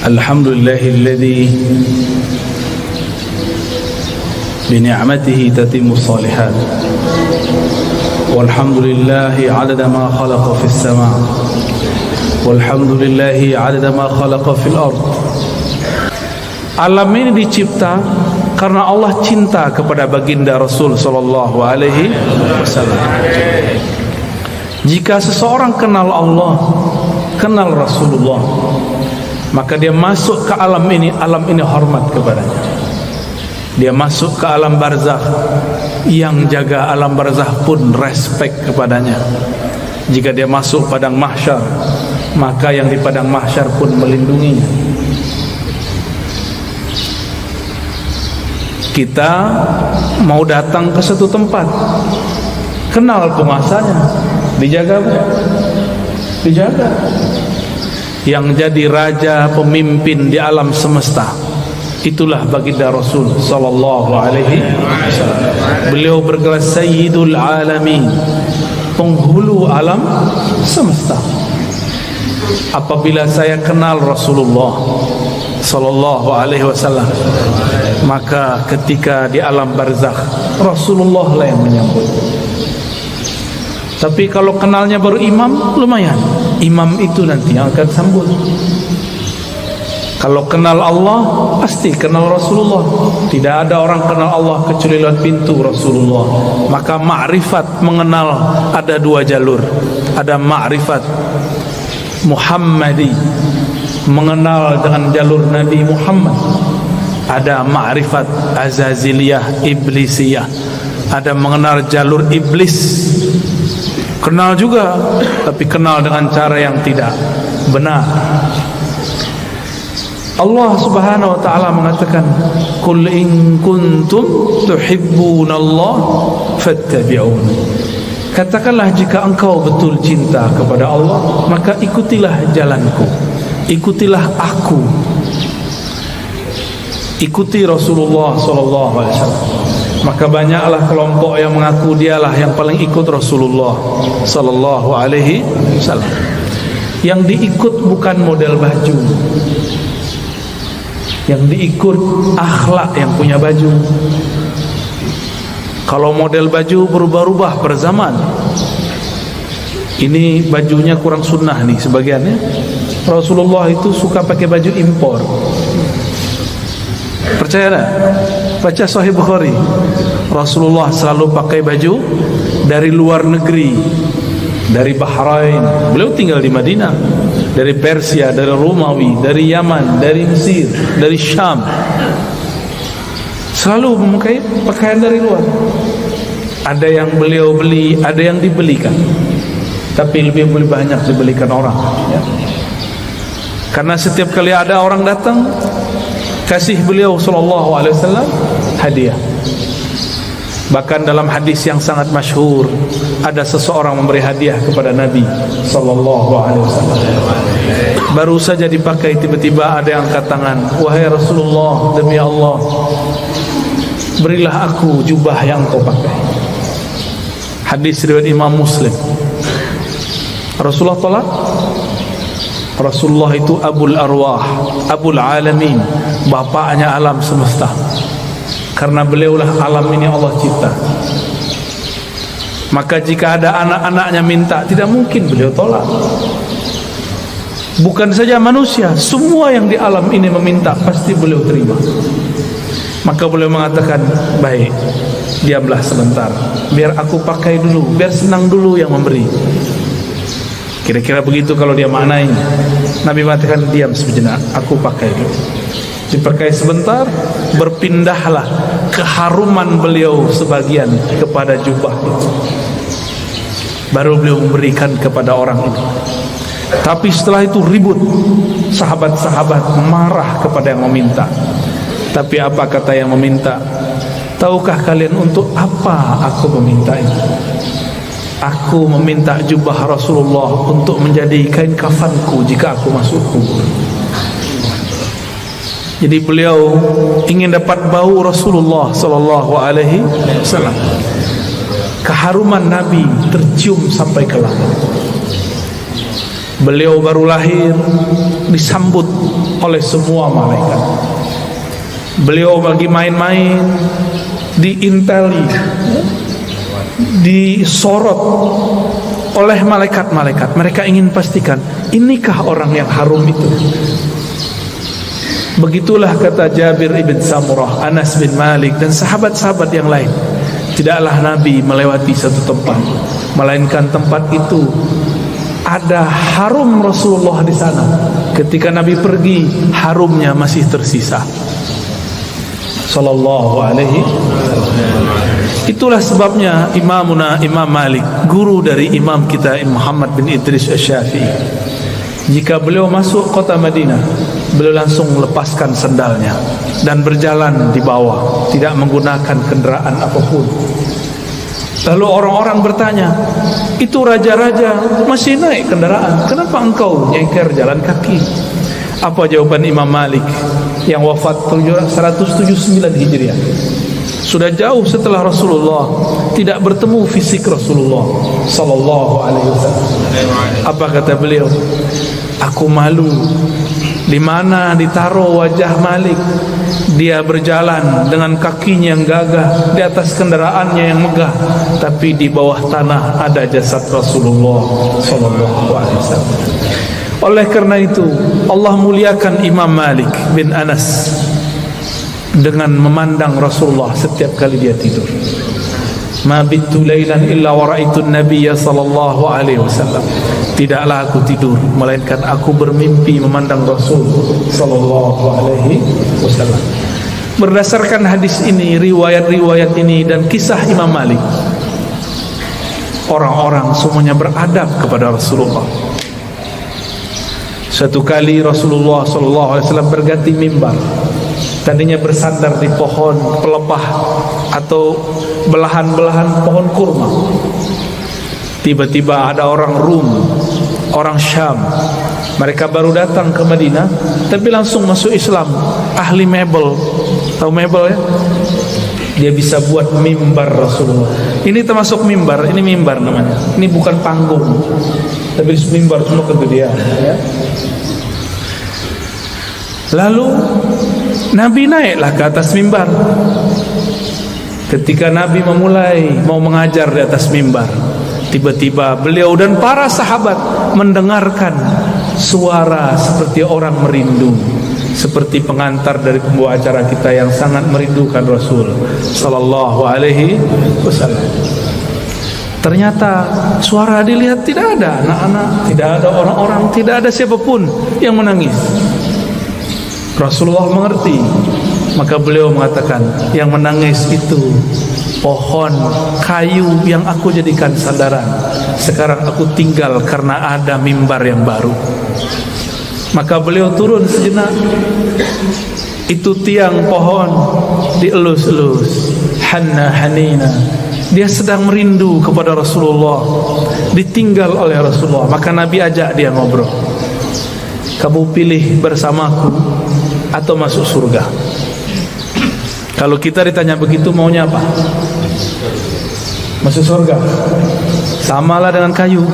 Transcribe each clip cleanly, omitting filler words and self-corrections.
Alhamdulillahilladzi bini'matihi tatimmu shalihat. Walhamdulillahi 'adada ma khalaqa fis sama'. Walhamdulillahi 'adada ma khalaqa fil ard. Alam ini dicipta karena Allah cinta kepada baginda Rasul sallallahu alaihi wasallam. Jika seseorang kenal Allah, kenal Rasulullah, maka dia masuk ke alam ini hormat kepadanya. Dia masuk ke alam barzakh, yang jaga alam barzakh pun respect kepadanya. Jika dia masuk padang mahsyar, maka yang di padang mahsyar pun melindunginya. Kita mau datang ke satu tempat, kenal penguasanya, dijaga bukan? Dijaga. Yang jadi raja pemimpin di alam semesta, itulah baginda Rasul sallallahu alaihi wasallam. Beliau bergelar Sayyidul Alamin, penghulu alam semesta. Apabila saya kenal Rasulullah sallallahu alaihi wasallam, maka ketika di alam barzakh Rasulullah lah yang menyambut. Tapi kalau kenalnya baru imam, lumayan, imam itu nanti yang akan sambut. Kalau kenal Allah, pasti kenal Rasulullah. Tidak ada orang kenal Allah kecuali lewat pintu Rasulullah. Maka ma'rifat mengenal ada dua jalur. Ada ma'rifat Muhammadi, mengenal dengan jalur Nabi Muhammad. Ada ma'rifat Azaziliyah, Iblisiyah. Ada mengenal jalur iblis. Kenal juga, tapi kenal dengan cara yang tidak benar. Allah Subhanahu wa taala mengatakan, "Qul in kuntum tuhibbunallah fattabi'uni." Katakanlah, jika engkau betul cinta kepada Allah, maka ikutilah jalanku, ikutilah aku, ikuti Rasulullah sallallahu alaihi wasallam. Maka banyaklah kelompok yang mengaku dialah yang paling ikut Rasulullah sallallahu alaihi wasallam. Yang diikut bukan model baju, yang diikut akhlak yang punya baju. Kalau model baju berubah-ubah per zaman. Ini bajunya kurang sunnah nih sebagiannya. Rasulullah itu suka pakai baju impor. Percaya tak? Baca Sahih Bukhari. Rasulullah selalu pakai baju dari luar negeri, dari Bahrain. Beliau tinggal di Madinah. Dari Persia, dari Romawi, dari Yaman, dari Mesir, dari Syam. Selalu memakai pakaian dari luar. Ada yang beliau beli, ada yang dibelikan. Tapi lebih banyak dibelikan orang, ya. Karena setiap kali ada orang datang, kasih beliau sallallahu alaihi wasallam hadiah. Bahkan dalam hadis yang sangat masyhur, ada seseorang memberi hadiah kepada Nabi sallallahu alaihi wasallam. Baru saja dipakai, tiba-tiba ada yang angkat tangan, "Wahai Rasulullah, demi Allah, berilah aku jubah yang kau pakai." Hadis riwayat Imam Muslim. Rasulullah tolak. Rasulullah itu Abul Arwah, Abul Alamin, bapaknya alam semesta. Karena beliaulah alam ini Allah cipta. Maka jika ada anak-anaknya minta, tidak mungkin beliau tolak. Bukan saja manusia, semua yang di alam ini meminta, pasti beliau terima. Maka beliau mengatakan, "Baik, diamlah sebentar, biar aku pakai dulu, biar senang dulu yang memberi." Kira-kira begitu kalau dia maknai. Nabi mengatakan, "Diam sejenak, aku pakai dulu." Dipakai sebentar, berpindahlah keharuman beliau sebagian kepada jubah itu. Baru beliau memberikan kepada orang itu. Tapi setelah itu ribut, sahabat-sahabat marah kepada yang meminta. Tapi apa kata yang meminta? "Tahukah kalian untuk apa aku meminta ini? Aku meminta jubah Rasulullah untuk menjadi kain kafanku jika aku masuk kubur." Jadi beliau ingin dapat bau Rasulullah sallallahu alaihi wasallam. Keharuman Nabi tercium sampai ke langit. Beliau baru lahir disambut oleh semua malaikat. Beliau lagi main-main diinteli, disorot oleh malaikat-malaikat. Mereka ingin pastikan, inikah orang yang harum itu? Begitulah kata Jabir ibn Samurah, Anas bin Malik dan sahabat-sahabat yang lain. Tidaklah Nabi melewati satu tempat, melainkan tempat itu ada harum Rasulullah di sana. Ketika Nabi pergi, harumnya masih tersisa. Sallallahu alaihi wasallam. Itulah sebabnya Imamuna Imam Malik, guru dari imam kita Muhammad bin Idris Asy-Syafi'i, jika beliau masuk kota Madinah, beliau langsung melepaskan sendalnya dan berjalan di bawah, tidak menggunakan kendaraan apapun. Lalu orang-orang bertanya, itu raja-raja masih naik kendaraan, kenapa engkau nyengker jalan kaki? Apa jawaban Imam Malik yang wafat 179 Hijriah? Sudah jauh setelah Rasulullah, tidak bertemu fisik Rasulullah sallallahu alaihi wasallam. Apa kata beliau? Aku malu di mana ditaruh wajah Malik. Dia berjalan dengan kakinya yang gagah di atas kendaraannya yang megah, tapi di bawah tanah ada jasad Rasulullah sallallahu alaihi wasallam. Oleh karena itu Allah muliakan Imam Malik bin Anas dengan memandang Rasulullah setiap kali dia tidur. Ma bittu lailan illa wa ra'aitu an-nabiyya sallallahu alaihi wasallam. Tidaklah aku tidur melainkan aku bermimpi memandang Rasul sallallahu alaihi wasallam. Berdasarkan hadis ini, riwayat-riwayat ini dan kisah Imam Malik, orang-orang semuanya beradab kepada Rasulullah. Satu kali Rasulullah sallallahu alaihi wasallam berganti mimbar. Tadinya bersandar di pohon pelepah atau belahan-belahan pohon kurma. Tiba-tiba ada orang Rum, orang Syam. Mereka baru datang ke Madinah, tapi langsung masuk Islam. Ahli mebel, tahu mebel ya? Dia bisa buat mimbar Rasulullah. Ini termasuk mimbar, ini mimbar namanya. Ini bukan panggung, tapi mimbar cuma kegedean. Ya. Lalu Nabi naiklah ke atas mimbar. Ketika Nabi mau mengajar di atas mimbar, tiba-tiba beliau dan para sahabat mendengarkan suara seperti orang merindu, seperti pengantar dari pembawa acara kita yang sangat merindukan Rasul sallallahu alaihi wasallam. Ternyata suara dilihat tidak ada anak-anak, tidak ada orang-orang, tidak ada siapapun yang menangis. Rasulullah mengerti, maka beliau mengatakan, yang menangis itu pohon kayu yang aku jadikan sandaran. Sekarang aku tinggal karena ada mimbar yang baru. Maka beliau turun sejenak. Itu tiang pohon dielus-elus, hanna hanina. Dia sedang merindu kepada Rasulullah, ditinggal oleh Rasulullah. Maka Nabi ajak dia ngobrol. Kamu pilih bersamaku atau masuk surga? Kalau kita ditanya begitu, maunya apa? Masuk surga. Samalah dengan kayu.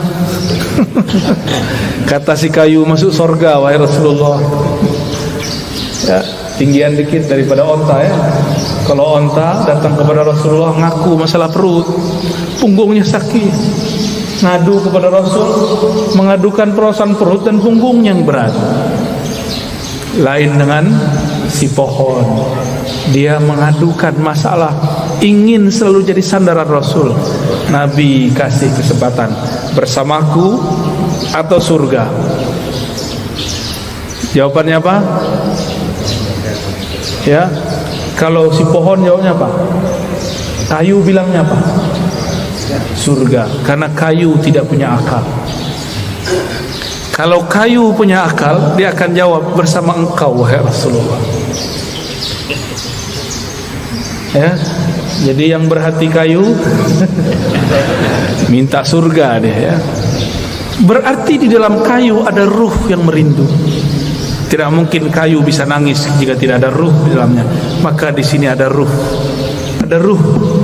Kata si kayu, masuk surga wahai Rasulullah. Ya, tinggian dikit daripada onta ya. Kalau onta datang kepada Rasulullah ngaku masalah perut, punggungnya sakit, ngadu kepada Rasul, mengadukan perasaan perut dan punggung yang berat. Lain dengan si pohon, dia mengadukan masalah, ingin selalu jadi sandaran Rasul. Nabi kasih kesempatan, bersamaku atau surga? Jawabannya apa? Ya, kalau si pohon jawabnya apa? Kayu bilangnya apa? Surga, karena kayu tidak punya akal. Kalau kayu punya akal, dia akan jawab bersama engkau wahai Rasulullah. Ya, jadi yang berhati kayu minta surga dia ya. Berarti di dalam kayu ada ruh yang merindu. Tidak mungkin kayu bisa nangis jika tidak ada ruh di dalamnya. Maka di sini ada ruh. Ada ruh,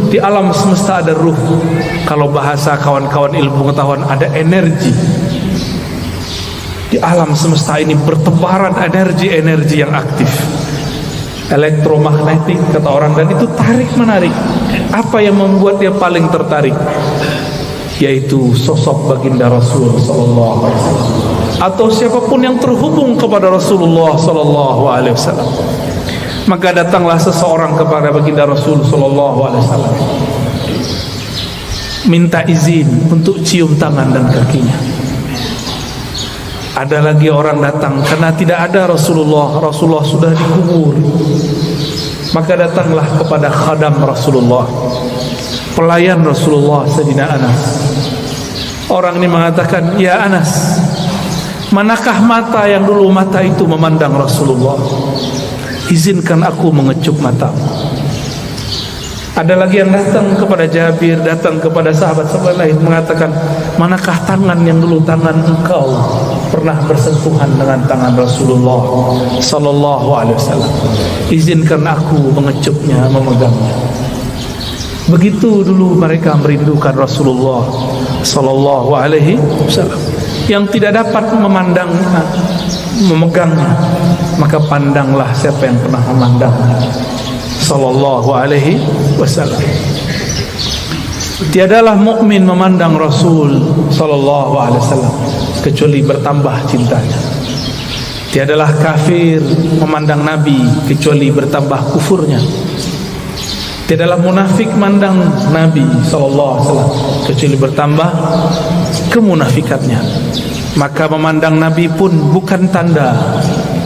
di alam semesta ada ruh. Kalau bahasa kawan-kawan ilmu pengetahuan, ada energi. Di alam semesta ini bertebaran energi-energi yang aktif, elektromagnetik kata orang, dan itu tarik menarik. Apa yang membuat dia paling tertarik? Yaitu sosok baginda Rasul sallallahu alaihi wasallam, atau siapapun yang terhubung kepada Rasulullah sallallahu alaihi wasallam. Maka datanglah seseorang kepada baginda Rasul sallallahu alaihi wasallam, minta izin untuk cium tangan dan kakinya. Ada lagi orang datang karena tidak ada Rasulullah sudah dikubur. Maka datanglah kepada khadam Rasulullah, pelayan Rasulullah, Sayyidina Anas. Orang ini mengatakan, "Ya Anas, manakah mata yang dulu mata itu memandang Rasulullah? Izinkan aku mengecup matamu." Ada lagi yang datang kepada Jabir, datang kepada sahabat-sahabat lain, mengatakan, "Manakah tangan yang dulu tangan engkau pernah bersentuhan dengan tangan Rasulullah sallallahu alaihi wasallam? Izinkan aku mengecupnya, memegangnya." Begitu dulu mereka merindukan Rasulullah sallallahu alaihi wasallam. Yang tidak dapat memandangnya, memegangnya, maka pandanglah siapa yang pernah memandangnya sallallahu alaihi wasallam. Tiadalah mukmin memandang Rasul sallallahu alaihi wasallam kecuali bertambah cintanya. Tiadalah kafir memandang Nabi kecuali bertambah kufurnya. Tiadalah munafik memandang Nabi sallallahu alaihi wasallam kecuali bertambah kemunafikannya. Maka memandang Nabi pun bukan tanda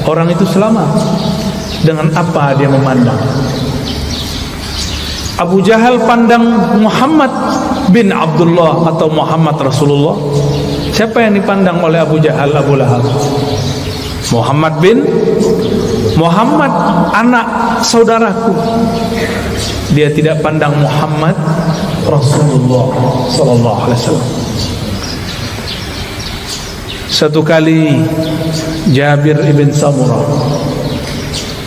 orang itu selamat. Dengan apa dia memandang? Abu Jahal pandang Muhammad bin Abdullah atau Muhammad Rasulullah. Siapa yang dipandang oleh Abu Jahal, Abu Lahab? Muhammad bin Muhammad, anak saudaraku. Dia tidak pandang Muhammad Rasulullah sallallahu alaihi wasallam. Satu kali Jabir ibn Samurah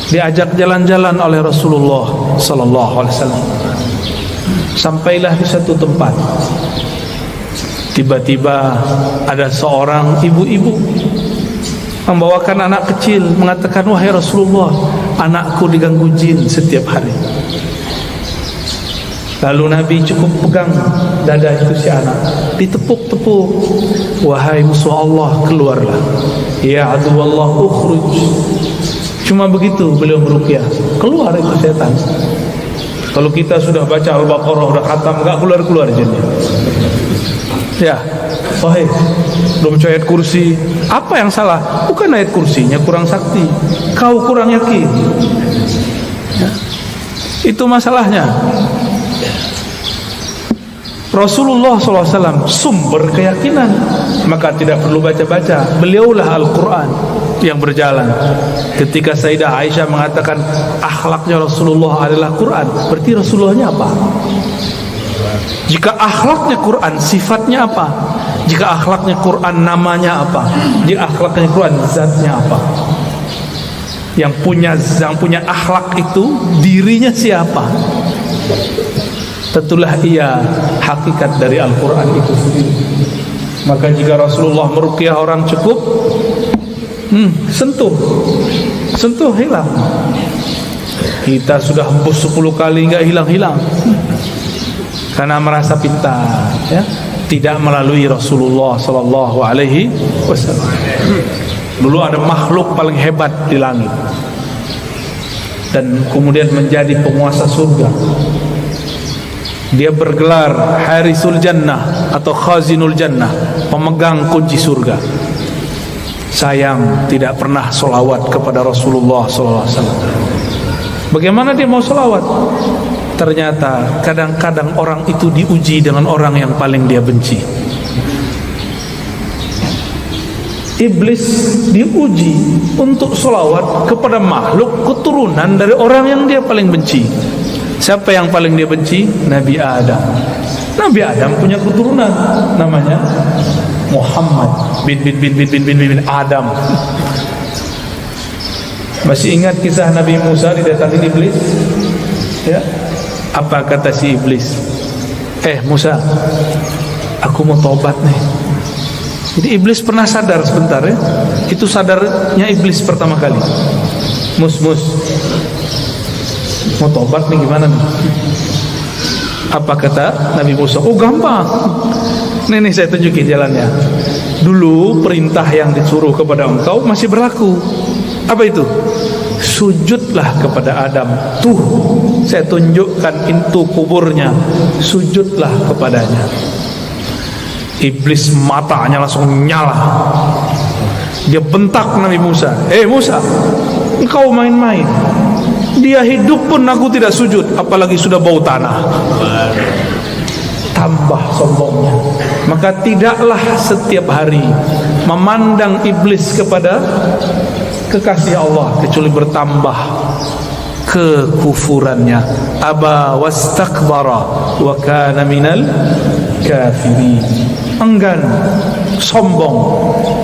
diajak jalan-jalan oleh Rasulullah sallallahu alaihi wasallam. Sampailah di satu tempat. Tiba-tiba ada seorang ibu-ibu membawakan anak kecil, mengatakan, "Wahai Rasulullah, anakku diganggu jin setiap hari." Lalu Nabi cukup pegang dada itu si anak, ditepuk-tepuk. "Wahai musuh Allah, keluarlah. Ya aduwallah, ukhruj." Cuma begitu beliau meruqyah, keluar itu setan. Kalau kita sudah baca Al-Baqarah, sudah khatam, enggak keluar-keluar jinnya. Ya, wahai, belum baca ayat kursi. Apa yang salah? Bukan ayat kursinya kurang sakti, kau kurang yakin. Ya, itu masalahnya. Rasulullah SAW sumber keyakinan, maka tidak perlu baca-baca. Beliaulah Al-Quran yang berjalan. Ketika Sayyidah Aisyah mengatakan akhlaknya Rasulullah adalah Quran, berarti Rasulullahnya apa? Jika akhlaknya Quran, sifatnya apa? Jika akhlaknya Quran, namanya apa? Jika akhlaknya Quran, zatnya apa? Yang punya akhlak itu dirinya siapa? Tentulah ia hakikat dari Al-Quran itu sendiri. Maka jika Rasulullah meruqyah orang cukup sentuh hilang. Kita sudah hembus 10 kali enggak hilang-hilang, karena merasa pintar, ya. Tidak melalui Rasulullah sallallahu alaihi wasallam. Dulu ada makhluk paling hebat di langit dan kemudian menjadi penguasa surga. Dia bergelar Harisul Jannah atau Khazinul Jannah, pemegang kunci surga. Sayang tidak pernah solawat kepada Rasulullah sallallahu alaihi wasallam. Bagaimana dia mau solawat? Ternyata kadang-kadang orang itu diuji dengan orang yang paling dia benci. Iblis diuji untuk solawat kepada makhluk keturunan dari orang yang dia paling benci. Siapa yang paling dia benci? Nabi Adam. Nabi Adam punya keturunan namanya Muhammad bin Adam. Masih ingat kisah Nabi Musa didatangi iblis? Ya. Apa kata si iblis? Musa, aku mau tobat nih. Jadi iblis pernah sadar sebentar ya. Itu sadarnya iblis pertama kali. Mus, mau tobat nih gimana nih? Apa kata Nabi Musa? Oh gampang. Nih saya tunjukin jalannya. Dulu perintah yang disuruh kepada engkau masih berlaku. Apa itu? Sujudlah kepada Adam. Tuh, saya tunjukkan itu kuburnya. Sujudlah kepadanya. Iblis matanya langsung nyala. Dia bentak Nabi Musa. Musa, engkau main-main. Dia hidup pun aku tidak sujud, apalagi sudah bau tanah. Tambah sombongnya. Maka tidaklah setiap hari memandang iblis kepada kekasih Allah, kecuali bertambah kekufurannya. Aba wastakbara wa kana minal kafirin. Enggan, sombong,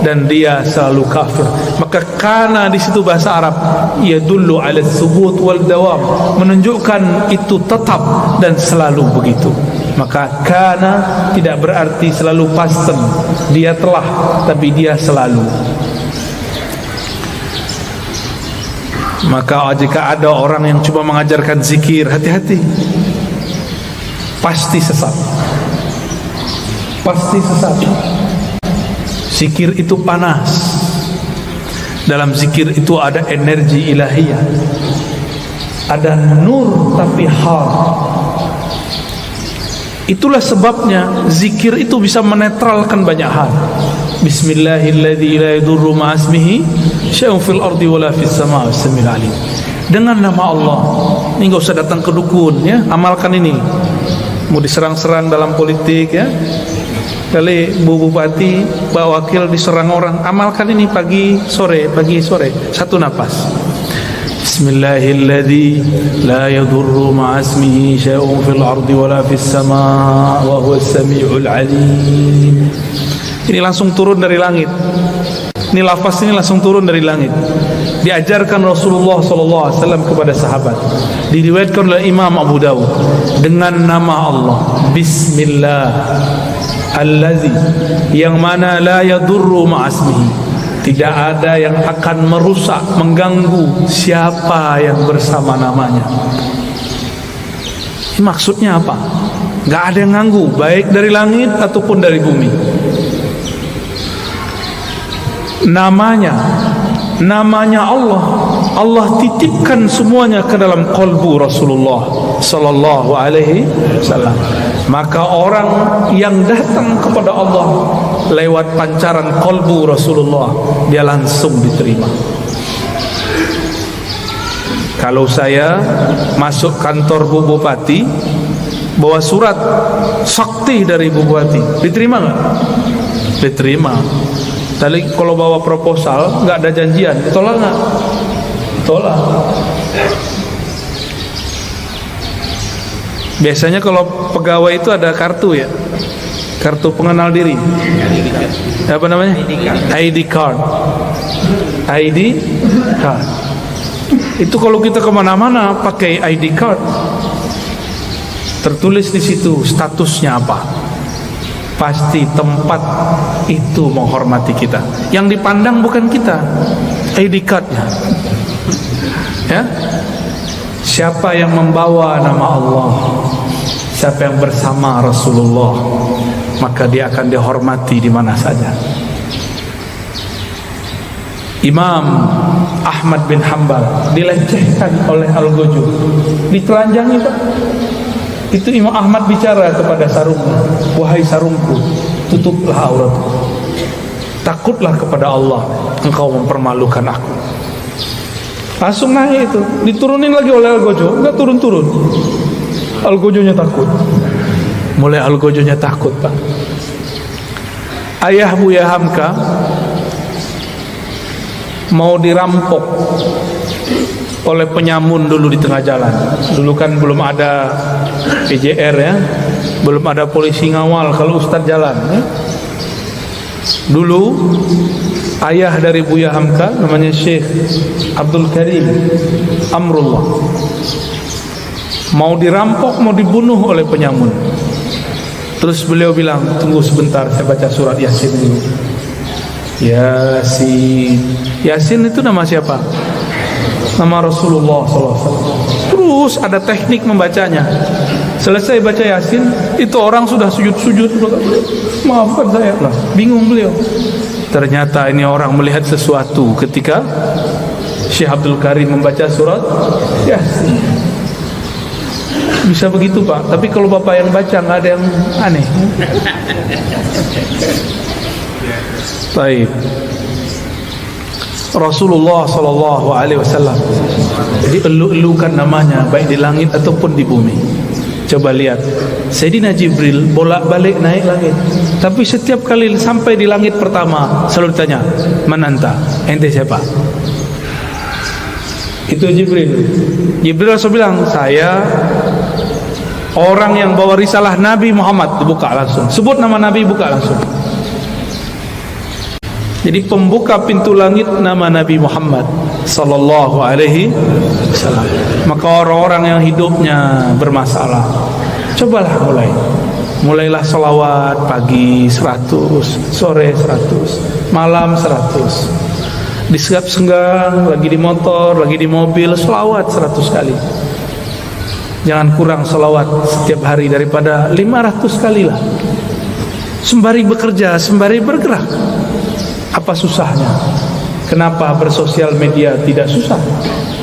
dan dia selalu kafir. Maka kana di situ bahasa Arab yadullu ala tsubut wal dawam, menunjukkan itu tetap dan selalu begitu. Maka kana tidak berarti selalu pasten, dia telah, tapi dia selalu. Maka jika ada orang yang coba mengajarkan zikir, hati-hati, pasti sesat. Pasti sesat. Zikir itu panas. Dalam zikir itu ada energi ilahiyah, ada nur tapi hal. Itulah sebabnya zikir itu bisa menetralkan banyak hal. Bismillahilladzi la yadurru ma'asmihi syai'un fil ardi wala fis sama'i was-sami'ul 'alim. Dengan nama Allah. Ini enggak usah datang ke dukun ya, amalkan ini. Mau diserang-serang dalam politik ya, kali Bu Bupati, Pak Wakil diserang orang, amalkan ini pagi sore, satu napas. Bismillahilladzi la yadurru ma'asmihi syai'un fil ardi wala fis sama' wa huwas sami'ul 'alim. Ini langsung turun dari langit. Ini lafaz ini langsung turun dari langit. Diajarkan Rasulullah SAW kepada sahabat. Diriwayatkan oleh Imam Abu Dawud dengan nama Allah. Bismillah Allazi, yang mana la yadurru ma'asmihi, tidak ada yang akan merusak, mengganggu siapa yang bersama namanya. Ini maksudnya apa? Gak ada yang ganggu, baik dari langit ataupun dari bumi. Namanya Allah, Allah titipkan semuanya ke dalam qalbu Rasulullah sallallahu alaihi wasallam. Maka orang yang datang kepada Allah lewat pancaran qalbu Rasulullah, dia langsung diterima. Kalau saya masuk kantor Bu Bupati, bawa surat sakti dari Bu Bupati, diterima nggak? Diterima. Tapi kalau bawa proposal, nggak ada janjian, ditolak nggak? Tolak. Biasanya kalau pegawai itu ada kartu ya, kartu pengenal diri. Apa namanya? ID card. ID card. Itu kalau kita kemana-mana pakai ID card, tertulis di situ statusnya apa. Pasti tempat itu menghormati kita. Yang dipandang bukan kita, ID card-nya. Ya? Siapa yang membawa nama Allah, siapa yang bersama Rasulullah, maka dia akan dihormati di mana saja. Imam Ahmad bin Hanbal dilecehkan oleh Al-Ghajjuj, ditelanjangi Pak. Itu Imam Ahmad bicara kepada sarungnya, wahai sarungku, tutuplah auratku. Takutlah kepada Allah, engkau mempermalukan aku. Langsung naik itu, diturunin lagi oleh Al-Ghajjuj, enggak turun-turun. Al-Ghajjujnya takut. Mulai Al-Ghajjujnya takut Pak. Ayah Buya Hamka mau dirampok oleh penyamun dulu di tengah jalan. Dulu kan belum ada PJR ya, belum ada polisi ngawal kalau Ustadz jalan ya. Dulu ayah dari Buya Hamka namanya Syekh Abdul Karim Amrullah mau dirampok, mau dibunuh oleh penyamun. Terus beliau bilang, tunggu sebentar, saya baca surat Yasin dulu. Yasin. Yasin itu nama siapa? Nama Rasulullah SAW. Terus ada teknik membacanya. Selesai baca Yasin, itu orang sudah sujud-sujud. Maafkan saya lah, bingung beliau. Ternyata ini orang melihat sesuatu ketika Syekh Abdul Karim membaca surat Yasin. Bisa begitu Pak, tapi kalau Bapak yang baca nggak ada yang aneh. Baik. Rasulullah sallallahu alaihi wasallam dielu-elukan namanya baik di langit ataupun di bumi. Coba lihat, Sayyidina Jibril bolak-balik naik langit, tapi setiap kali sampai di langit pertama selalu ditanya, "Man anta?" Ente siapa? Itu Jibril. Jibril langsung bilang, "Saya orang yang bawa risalah Nabi Muhammad." Dibuka langsung. Sebut nama Nabi, buka langsung. Jadi pembuka pintu langit nama Nabi Muhammad sallallahu alaihi wasallam. Maka orang-orang yang hidupnya bermasalah, cobalah mulailah selawat pagi 100, sore 100, malam 100. Di setiap senggang, lagi di motor, lagi di mobil, selawat 100 kali. Jangan kurang selawat setiap hari daripada 500 kali lah. Sembari bekerja, sembari bergerak. Apa susahnya? Kenapa bersosial media tidak susah,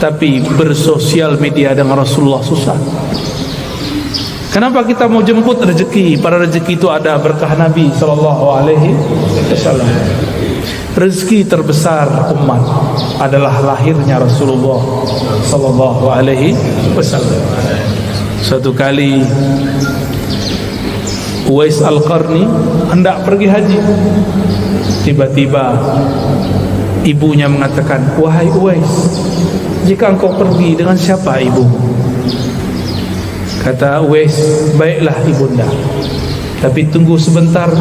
tapi bersosial media dengan Rasulullah susah? Kenapa kita mau jemput rezeki? Pada rezeki itu ada berkah Nabi sallallahu alaihi wasallam. Rezeki terbesar umat adalah lahirnya Rasulullah sallallahu alaihi wasallam. Suatu kali Uwais Al-Qarni hendak pergi haji. Tiba-tiba ibunya mengatakan, "Wahai Uwais, jika engkau pergi, dengan siapa ibu?" Kata Uwais, "Baiklah ibunda, tapi tunggu sebentar,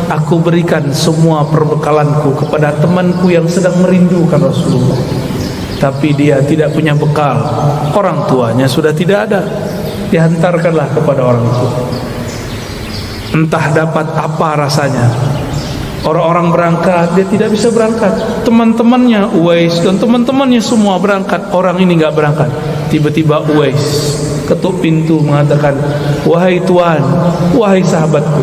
aku berikan semua perbekalanku kepada temanku yang sedang merindukan Rasulullah. Tapi dia tidak punya bekal, orang tuanya sudah tidak ada." Dihantarkanlah kepada orang itu. Entah dapat apa rasanya. Orang-orang berangkat, dia tidak bisa berangkat. Teman-temannya Uwais dan teman-temannya semua berangkat, orang ini enggak berangkat. Tiba-tiba Uwais ketuk pintu mengatakan, "Wahai Tuan, wahai sahabatku,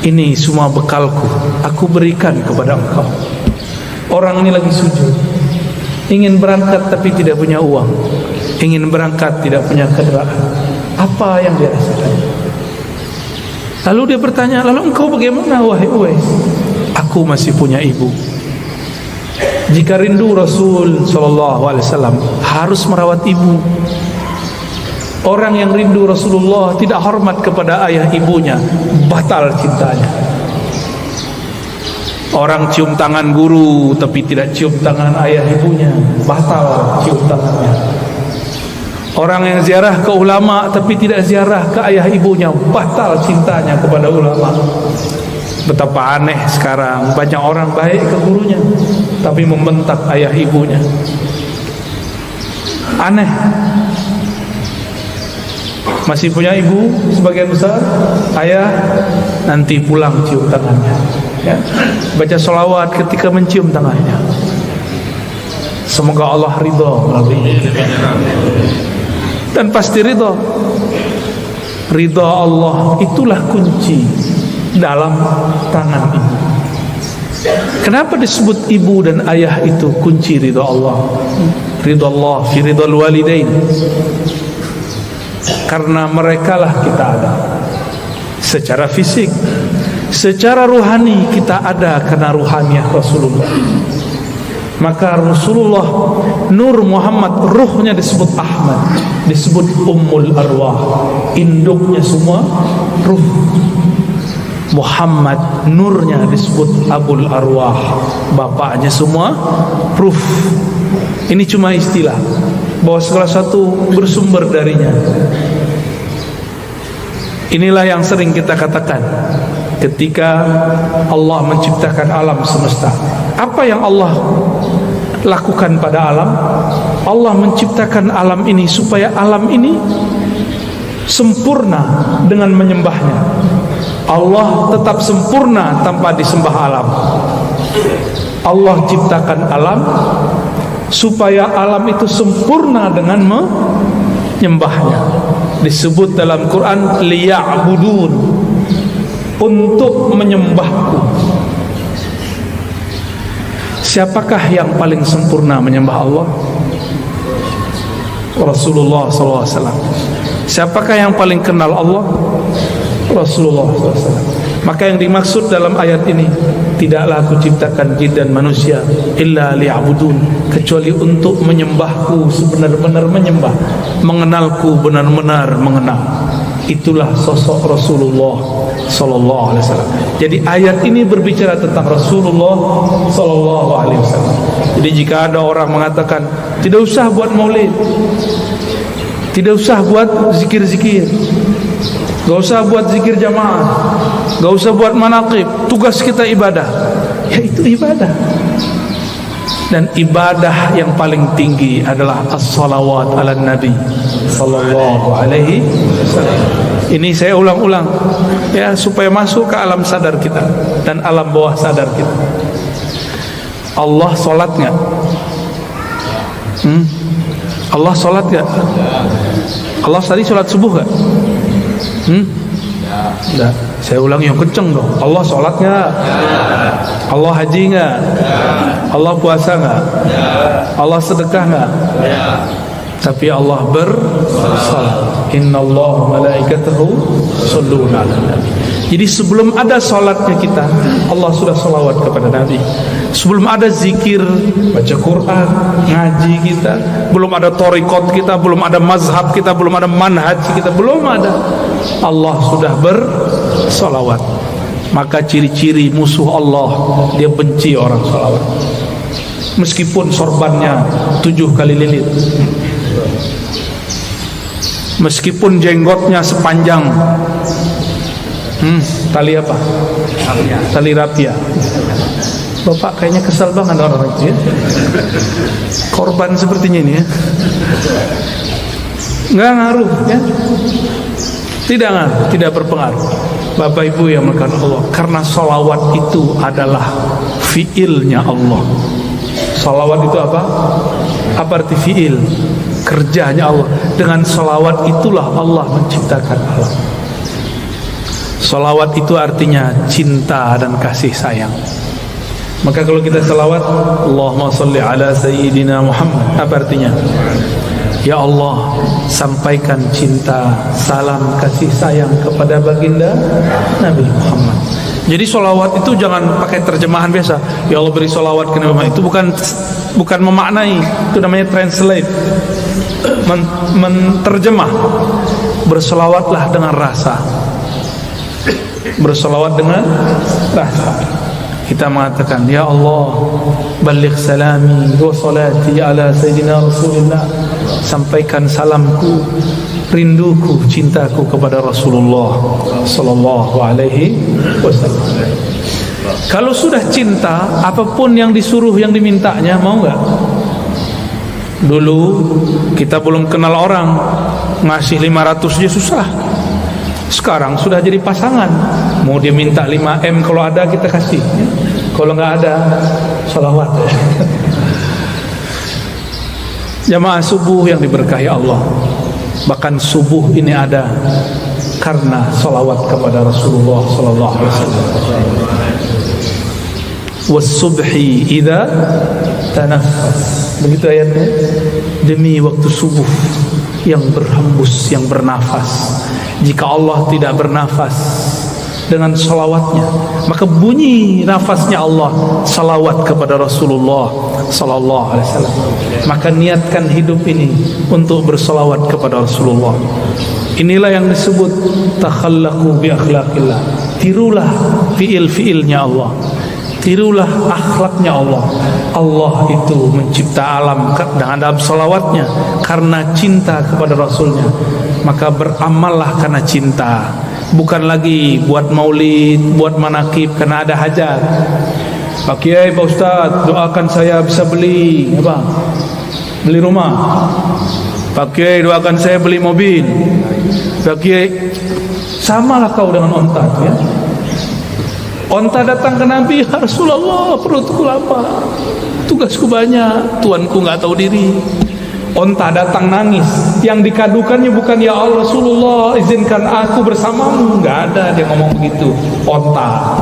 ini semua bekalku, aku berikan kepada engkau." Orang ini lagi sujud, ingin berangkat tapi tidak punya uang, ingin berangkat tidak punya kendaraan. Apa yang dia rasakan? Lalu dia bertanya, "Lalu engkau bagaimana wahai Uwais?" "Aku masih punya ibu. Jika rindu Rasul sallallahu alaihi wasallam harus merawat ibu. Orang yang rindu Rasulullah tidak hormat kepada ayah ibunya, batal cintanya. Orang cium tangan guru tapi tidak cium tangan ayah ibunya, batal cium tangannya. Orang yang ziarah ke ulama tapi tidak ziarah ke ayah ibunya, batal cintanya kepada ulama." Betapa aneh sekarang, banyak orang baik ke gurunya tapi membentak ayah ibunya. Aneh. Masih punya ibu sebagian besar, ayah nanti pulang cium tangannya, ya. Baca sholawat ketika mencium tangannya. Semoga Allah ridha melalui kita. Dan pasti ridha. Ridha Allah itulah kunci dalam tangan ibu. Kenapa disebut ibu dan ayah itu kunci ridha Allah? Ridha Allah fi ridhal walidain. Karena merekalah kita ada secara fisik, secara ruhani kita ada karena ruhaniah Rasulullah. Maka Rasulullah Nur Muhammad, ruhnya disebut Ahmad, disebut Ummul Arwah, induknya semua ruh. Muhammad nurnya disebut Abul Arwah, bapaknya semua ruh. Ini cuma istilah, bahwa segala satu bersumber darinya. Inilah yang sering kita katakan ketika Allah menciptakan alam semesta. Apa yang Allah lakukan pada alam? Allah menciptakan alam ini supaya alam ini sempurna dengan menyembahnya. Allah tetap sempurna tanpa disembah alam. Allah ciptakan alam supaya alam itu sempurna dengan menyembahnya. Disebut dalam Quran liya'budun, untuk menyembahku. Siapakah yang paling sempurna menyembah Allah? Rasulullah SAW. Siapakah yang paling kenal Allah? Rasulullah SAW. Maka yang dimaksud dalam ayat ini, tidaklah aku ciptakan jin dan manusia illa liya'budun, kecuali untuk menyembahku sebenar-benar menyembah, mengenalku benar-benar mengenal. Itulah sosok Rasulullah sallallahu alaihi wasallam. Jadi ayat ini berbicara tentang Rasulullah sallallahu alaihi wasallam. Jadi jika ada orang mengatakan tidak usah buat maulid, tidak usah buat zikir-zikir, gak usah buat zikir jamaah, gak usah buat manaqib, tugas kita ibadah, ya itu ibadah. Dan ibadah yang paling tinggi adalah as-salawat ala nabi sallallahu alaihi wasallam. Ini saya ulang-ulang ya, supaya masuk ke alam sadar kita dan alam bawah sadar kita. Allah sholat gak? Allah sholat gak? Allah tadi sholat subuh gak? Enggak. Saya ulang yang kenceng dong. Allah sholat gak? Allah haji gak? Allah puasa gak? Allah sedekah gak? Tapi Allah bersalat. Innallaha malaikatahu yusholluna 'alan nabi. Jadi sebelum ada salatnya kita, Allah sudah salawat kepada Nabi. Sebelum ada zikir, baca Quran, ngaji kita, belum ada thariqat kita, belum ada mazhab kita, belum ada manhaj kita, belum ada, Allah sudah bersalawat. Maka ciri-ciri musuh Allah, dia benci orang salawat. Meskipun sorbannya 7 kali lilit, meskipun jenggotnya sepanjang tali apa? Tali rapia. Bapak kayaknya kesal banget orang itu ya. Korban sepertinya ini ya. Nggak ngaruh ya. Tidak ngaruh, tidak berpengaruh. Bapak Ibu yang melakukan Allah, karena salawat itu adalah fiilnya Allah. Salawat itu apa? Apa arti fiil? Kerjanya Allah. Dengan salawat itulah Allah menciptakan alam. Salawat itu artinya cinta dan kasih sayang. Maka kalau kita salawat, Allahumma salli ala sayyidina Muhammad, apa artinya? Ya Allah, sampaikan cinta, salam, kasih sayang kepada baginda Nabi Muhammad. Jadi salawat itu jangan pakai terjemahan biasa. Ya Allah beri salawat ke Nabi Muhammad. Itu bukan memaknai, itu namanya translate, menterjemah. Bersalawatlah dengan rasa. Bersalawat dengan rasa. Kita mengatakan, Ya Allah, baligh salami wa salati ala sayyidina Rasulullah. Sampaikan salamku, rinduku, cintaku kepada Rasulullah sallallahu alaihi wasallam. Kalau sudah cinta, apapun yang disuruh, yang dimintanya, mau enggak? Dulu kita belum kenal orang, ngasih 500 aja susah. Sekarang sudah jadi pasangan, mau dia minta 5M, kalau ada kita kasih, kalau nggak ada salawat. Jamaah subuh yang diberkahi Allah, bahkan subuh ini ada karena salawat kepada Rasulullah sallallahu alaihi wasallam. Was-subhi idza tanaffas, begitu ayatnya, demi waktu subuh yang berhembus, yang bernafas. Jika Allah tidak bernafas dengan salawatnya, maka bunyi nafasnya Allah salawat kepada Rasulullah sallallahu alaihi wasallam. Maka niatkan hidup ini untuk bersalawat kepada Rasulullah. Inilah yang disebut takhallaqu bi akhlaqillah. Tirulah fiil-fiilnya Allah, tirulah akhlaknya Allah. Allah itu mencipta alam dengan salawatnya karena cinta kepada Rasulnya. Maka beramallah karena cinta, bukan lagi buat maulid, buat manakib karena ada hajat. Pak Kiai, Pak Ustaz, doakan saya bisa beli apa? Beli rumah. Pak Kiai, doakan saya beli mobil. Pak Kiai, samalah kau dengan onta ya. Onta datang ke Nabi, ya Rasulullah, perutku lapar, tugasku banyak, tuanku nggak tahu diri. Onta datang nangis, yang dikadukannya bukan ya Allah Rasulullah izinkan aku bersamamu, nggak ada dia ngomong begitu. Onta,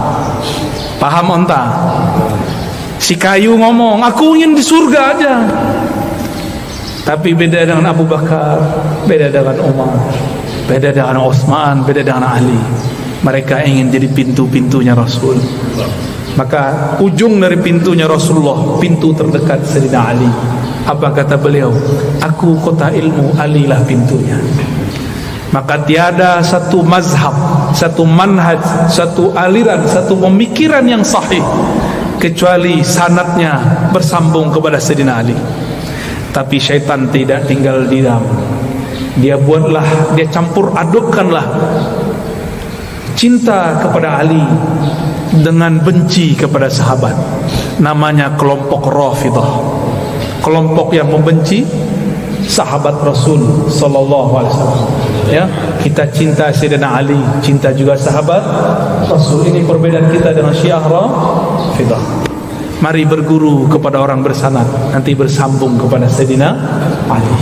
paham onta? Si kayu ngomong, aku ingin di surga aja. Tapi beda dengan Abu Bakar, beda dengan Umar, beda dengan Utsman, beda dengan Ali. Mereka ingin jadi pintu-pintunya Rasul. Maka ujung dari pintunya Rasulullah, pintu terdekat Sayyidina Ali. Apa kata beliau? Aku kota ilmu, Ali lah pintunya. Maka tiada satu mazhab, satu manhaj, satu aliran, satu pemikiran yang sahih kecuali sanadnya bersambung kepada Sayyidina Ali. Tapi syaitan tidak tinggal diam. Dia buatlah, dia campur adukkanlah cinta kepada Ali dengan benci kepada sahabat. Namanya kelompok Rafidhah, kelompok yang membenci sahabat Rasul sallallahu alaihi wasallam. Ya, kita cinta Sayyidina Ali, cinta juga sahabat Rasul. Ini perbedaan kita dengan Syiah Rafidhah. Mari berguru kepada orang bersanad, nanti bersambung kepada Sayyidina Ali.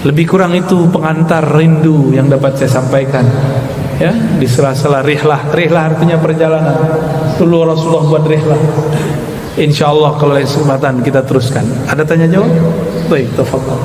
Lebih kurang itu pengantar rindu yang dapat saya sampaikan. Ya, di sela-sela rihlah. Rihlah artinya perjalanan. Dulu Rasulullah buat rihlah. InsyaAllah kalau lain kesempatan kita teruskan. Ada tanya jawab? Baik, tafadhal.